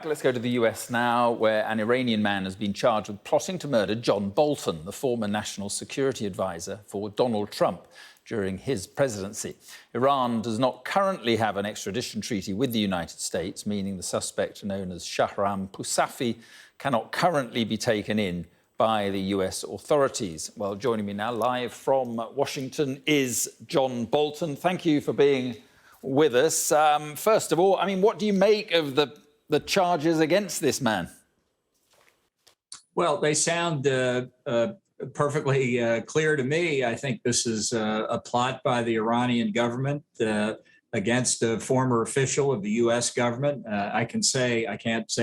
Let's go to the US now, where an Iranian man has been charged with plotting to murder John Bolton, the former national security advisor for Donald Trump during his presidency. Iran does not currently have an extradition treaty with the United States, meaning the suspect, known as Shahram Poursafi, cannot currently be taken in by the US authorities. Well, joining me now live from Washington is John Bolton. Thank you for being with us. First of all, I mean, what do you make of the charges against this man? Well, they sound perfectly clear to me. I think this is a plot by the Iranian government against a former official of the U.S. government. I can't say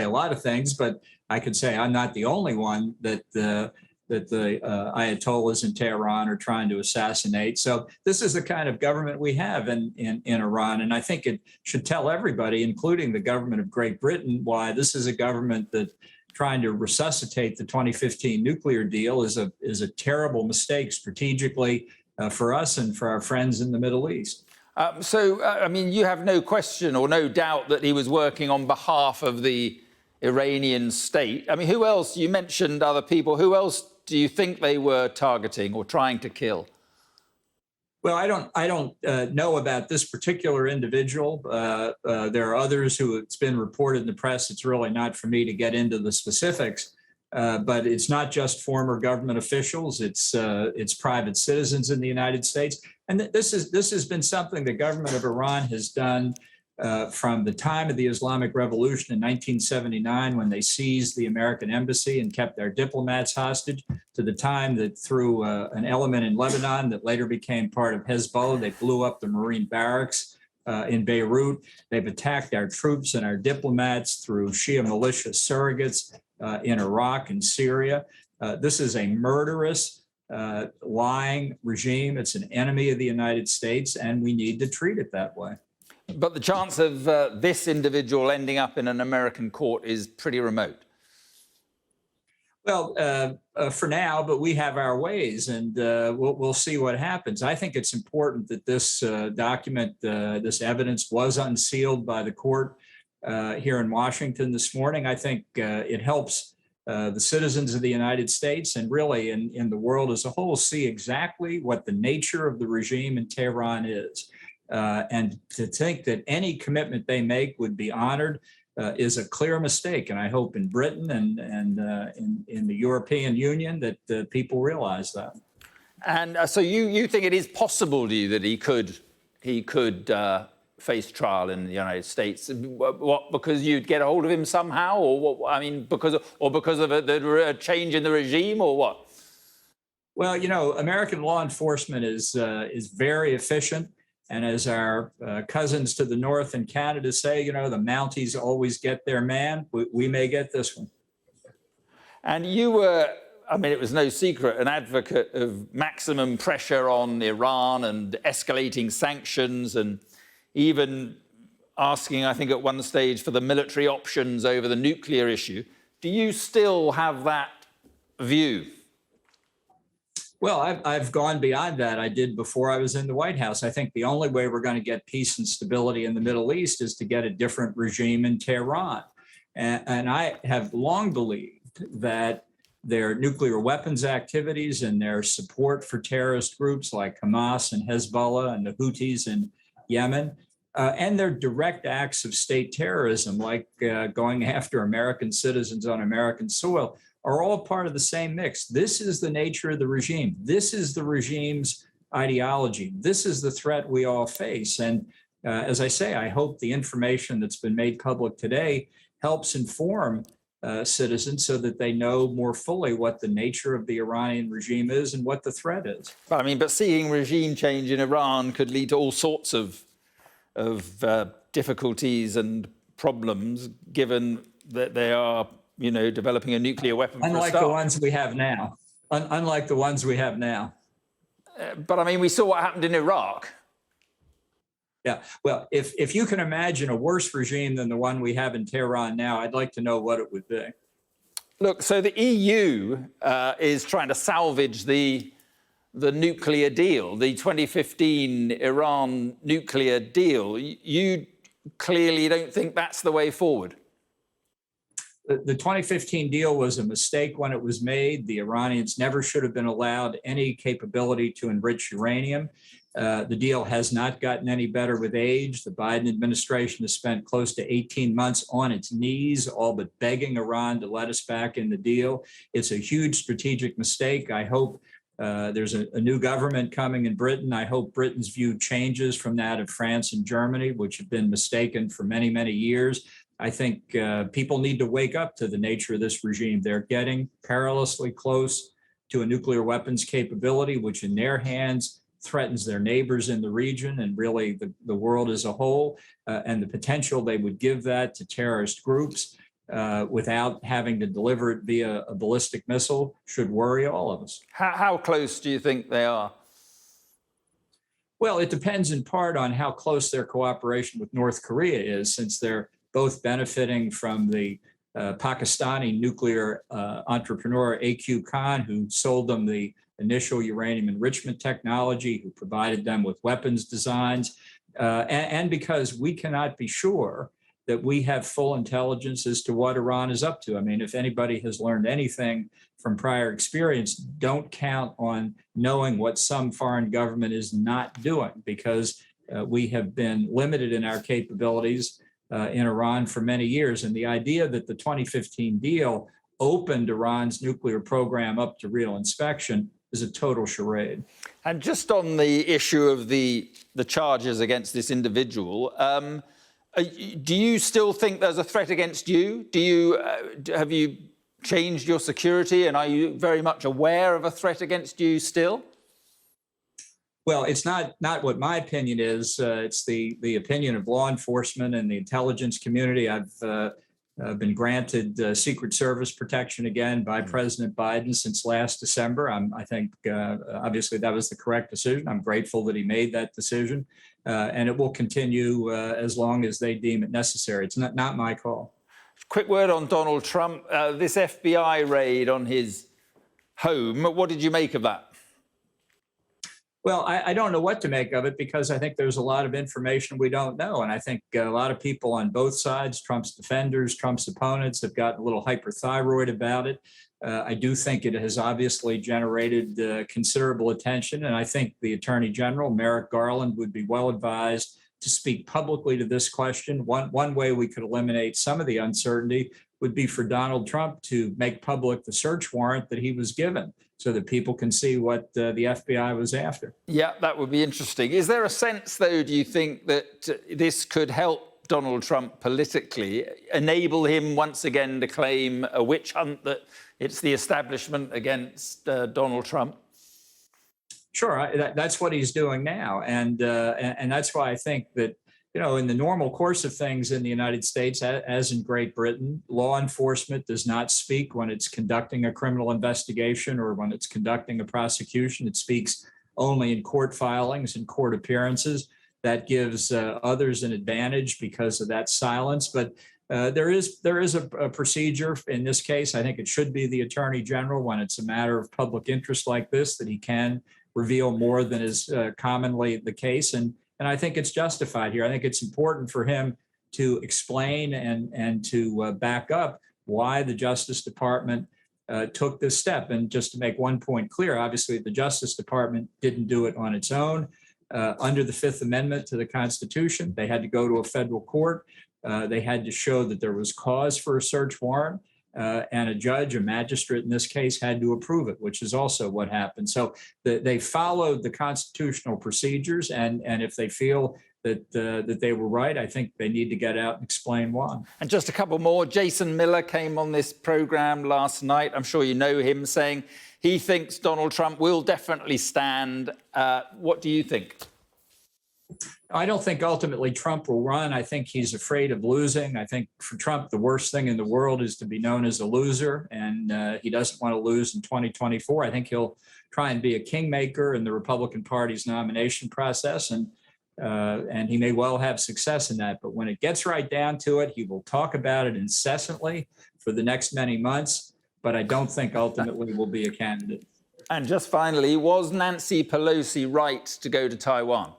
a lot of things, but I can say I'm not the only one that the Ayatollahs in Tehran are trying to assassinate. So this is the kind of government we have in Iran. And I think it should tell everybody, including the government of Great Britain, why this is a government that trying to resuscitate the 2015 nuclear deal is a terrible mistake strategically for us and for our friends in the Middle East. I mean, you have no question or no doubt that he was working on behalf of the Iranian state. I mean, who else? You mentioned other people. Who else do you think they were targeting or trying to kill? Well, I don't know about this particular individual. There are others who it's been reported in the press. It's really not for me to get into the specifics, but it's not just former government officials. It's private citizens in the United States, and this has been something the government of Iran has done from the time of the Islamic Revolution in 1979, when they seized the American embassy and kept our diplomats hostage, to the time that through an element in Lebanon that later became part of Hezbollah, they blew up the Marine barracks in Beirut. They've attacked our troops and our diplomats through Shia militia surrogates in Iraq and Syria. This is a murderous, lying regime. It's an enemy of the United States, and we need to treat it that way. But the chance of this individual ending up in an American court is pretty remote. Well, for now, but we have our ways, and we'll see what happens. I think it's important that this document, this evidence, was unsealed by the court here in Washington this morning. I think it helps the citizens of the United States and really in the world as a whole see exactly what the nature of the regime in Tehran is. And to think that any commitment they make would be honored is a clear mistake. And I hope in Britain and in the European Union that people realize that. And so you think it is possible, do you, that he could face trial in the United States? What, because you'd get a hold of him somehow, or what? I mean, because of the change in the regime, or what? Well, you know, American law enforcement is very efficient. And as our cousins to the north in Canada say, you know, the Mounties always get their man. We may get this one. And you were, I mean, it was no secret, an advocate of maximum pressure on Iran and escalating sanctions, and even asking, I think, at one stage for the military options over the nuclear issue. Do you still have that view? Well, I've gone beyond that. I did before I was in the White House. I think the only way we're going to get peace and stability in the Middle East is to get a different regime in Tehran. And I have long believed that their nuclear weapons activities and their support for terrorist groups like Hamas and Hezbollah and the Houthis in Yemen, and their direct acts of state terrorism, like going after American citizens on American soil, are all part of the same mix. This is the nature of the regime. This is the regime's ideology. This is the threat we all face. And as I say, I hope the information that's been made public today helps inform citizens so that they know more fully what the nature of the Iranian regime is and what the threat is. I mean, but seeing regime change in Iran could lead to all sorts of difficulties and problems, given that they are, you know, developing a nuclear weapon. Unlike the ones we have now. Unlike the ones we have now. But I mean, we saw what happened in Iraq. Yeah, well, if you can imagine a worse regime than the one we have in Tehran now, I'd like to know what it would be. Look, so the EU is trying to salvage the nuclear deal, the 2015 Iran nuclear deal. You clearly don't think that's the way forward. the 2015 deal was a mistake when it was made. The Iranians never should have been allowed any capability to enrich uranium. The deal has not gotten any better with age. The Biden administration has spent close to 18 months on its knees, all but begging Iran to let us back in the deal. It's a huge strategic mistake. I hope there's a new government coming in Britain. I hope Britain's view changes from that of France and Germany, which have been mistaken for many, many years. I think people need to wake up to the nature of this regime. They're getting perilously close to a nuclear weapons capability, which in their hands threatens their neighbors in the region and really the world as a whole. And the potential they would give that to terrorist groups without having to deliver it via a ballistic missile should worry all of us. How close do you think they are? Well, it depends in part on how close their cooperation with North Korea is, since they're both benefiting from the Pakistani nuclear entrepreneur A.Q. Khan, who sold them the initial uranium enrichment technology, who provided them with weapons designs, and because we cannot be sure that we have full intelligence as to what Iran is up to. I mean, if anybody has learned anything from prior experience, don't count on knowing what some foreign government is not doing, because we have been limited in our capabilities in Iran for many years. And the idea that the 2015 deal opened Iran's nuclear program up to real inspection is a total charade. And just on the issue of the charges against this individual, do you still think there's a threat against you? Have you changed your security, and are you very much aware of a threat against you still? Well, it's not what my opinion is. It's the opinion of law enforcement and the intelligence community. I've been granted Secret Service protection again by President Biden since last December. I think obviously that was the correct decision. I'm grateful that he made that decision, and it will continue as long as they deem it necessary. It's not my call. Quick word on Donald Trump. This FBI raid on his home, what did you make of that? Well, I don't know what to make of it, because I think there's a lot of information we don't know. And I think a lot of people on both sides, Trump's defenders, Trump's opponents, have gotten a little hyperthyroid about it. I do think it has obviously generated considerable attention. And I think the Attorney General, Merrick Garland, would be well advised to speak publicly to this question. One way we could eliminate some of the uncertainty would be for Donald Trump to make public the search warrant that he was given, so that people can see what the FBI was after. Yeah, that would be interesting. Is there a sense, though, do you think, that this could help Donald Trump politically, enable him once again to claim a witch hunt, that it's the establishment against Donald Trump? Sure, that's what he's doing now. And that's why I think that, you know, in the normal course of things in the United States, as in Great Britain, law enforcement does not speak when it's conducting a criminal investigation or when it's conducting a prosecution. It speaks only in court filings and court appearances. That gives others an advantage because of that silence. But there is a procedure in this case. I think it should be the Attorney General, when it's a matter of public interest like this, that he can reveal more than is commonly the case. And I think it's justified here. I think it's important for him to explain and to back up why the Justice Department took this step. And just to make one point clear, obviously the Justice Department didn't do it on its own. Under the Fifth Amendment to the Constitution, they had to go to a federal court. They had to show that there was cause for a search warrant. And a judge, a magistrate in this case, had to approve it, which is also what happened. So they followed the constitutional procedures, and if they feel that they were right, I think they need to get out and explain why. And just a couple more. Jason Miller came on this program last night. I'm sure you know him, saying he thinks Donald Trump will definitely stand. What do you think? I don't think ultimately Trump will run. I think he's afraid of losing. I think for Trump, the worst thing in the world is to be known as a loser, and he doesn't want to lose in 2024. I think he'll try and be a kingmaker in the Republican Party's nomination process, and he may well have success in that. But when it gets right down to it, he will talk about it incessantly for the next many months, but I don't think ultimately will be a candidate. And just finally, was Nancy Pelosi right to go to Taiwan?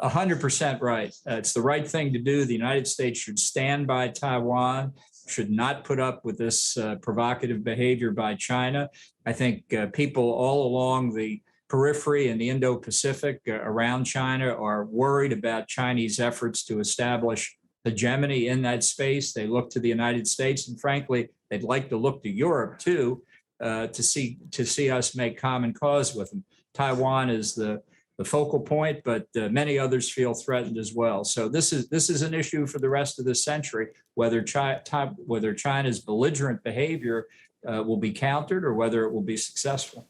100% right. It's the right thing to do. The United States should stand by Taiwan. should not put up with this provocative behavior by China. I think people all along the periphery and the Indo-Pacific around China are worried about Chinese efforts to establish hegemony in that space. They look to the United States, and frankly, they'd like to look to Europe too, to see us make common cause with them. Taiwan is the focal point, but many others feel threatened as well. So this is an issue for the rest of this century, whether China's belligerent behavior will be countered or whether it will be successful.